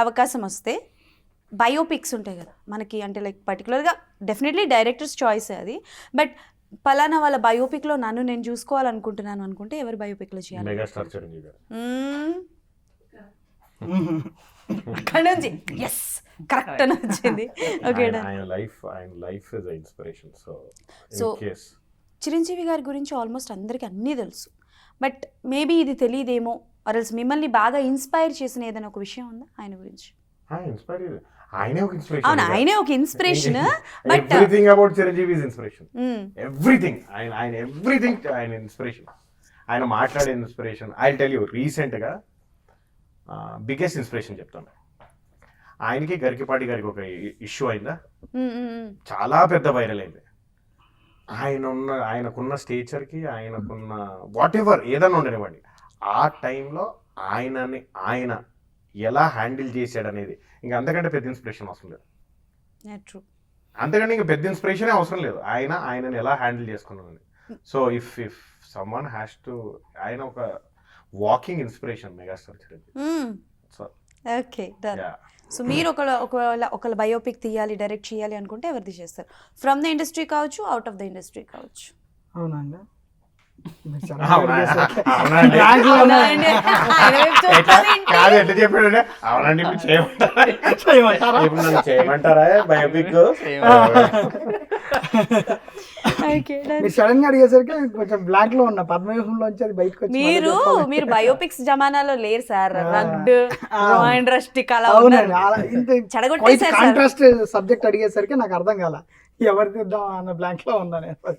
అవకాశం వస్తే బయోపిక్స్ ఉంటాయి కదా మనకి, అంటే లైక్ పర్టికులర్గా డెఫినెట్లీ డైరెక్టర్స్ చాయిస్ అది, బట్ పలానా వాళ్ళ బయోపిక్లో నన్ను నేను చూసుకోవాలనుకుంటున్నాను అనుకుంటే ఎవరు బయోపిక్లో చేయాలి? మెగాస్టార్ చిరంజీవి గారు. అక్కడ నుంచి ఎస్ కరెక్ట్ అని వచ్చింది. ఓకే, ఆయన life is inspiration. So Chiranjeevi గారి గురించి ఆల్మోస్ట్ అందరికీ అన్నీ తెలుసు, బట్ మేబీ ఇది తెలియదేమో, ఆర్ఎల్స్ మిమ్మల్ని బాగా ఇన్స్పైర్ చేసిన ఏదైనా ఒక విషయం ఉందా ఆయన గురించి? ఆయనే ఒక ఇన్స్పిరేషన్. అవును, ఆయనే ఒక inspiration, but everything about Chiranjeevi is inspiration. Everything ఆయన ఎవ్రీథింగ్ ఆయన ఇన్స్పిరేషన్. ఆయన మాట్లాడే ఇన్స్పిరేషన్. ఐ టెల్ యూ, రీసెంట్గా బిగ్గెస్ట్ ఇన్స్పిరేషన్ చెప్తాను. ఆయనకి గరికిపాటి గారికి ఒక ఇష్యూ అయిందా, చాలా పెద్ద వైరల్ అయింది. ఆయనకున్న స్టేచర్కి, ఆయనకున్న వాట్ ఎవర్ ఏదన్నా ఉండనివ్వండి, ఆ టైంలో ఆయన ఎలా హ్యాండిల్ చేశాడు అనేది ఇంకా అంతకంటే పెద్ద ఇన్స్పిరేషన్ అవసరం లేదు. అంతకంటే ఇంకా పెద్ద ఇన్స్పిరేషనే అవసరం లేదు. ఆయనని ఎలా హ్యాండిల్ చేసుకున్నానని. So if someone has to, ఆయన ఒక walking inspiration megastar Chiranjeevi. Okay, so మీరు ఒకళ్ళ బయోపిక్ తీయాలి, డైరెక్ట్ చేయాలి అనుకుంటే ఎవరిది చేస్తారు? ఫ్రమ్ ద ఇండస్ట్రీ కావచ్చు, అవుట్ ఆఫ్ ద ఇండస్ట్రీ కావచ్చు. అవునండి. కాదు, ఎట్లా చెప్పాడు? అవునండి, ఇప్పుడు చేయమంటారా బయోపిక్? మీరు సడన్ గా అడిగేసరికి కొంచెం బ్లాక్ లో ఉన్న పద్మవ్యూహంలో వచ్చి అది బయటకు వచ్చి మీరు బయోపిక్స్ జమానాలో లేరు సార్. కాంట్రాస్ట్ సబ్జెక్ట్ అడిగేసరికి నాకు అర్థం కాల ఎవరు తీద్దాం అన్న బ్లాంక్ లో ఉందని.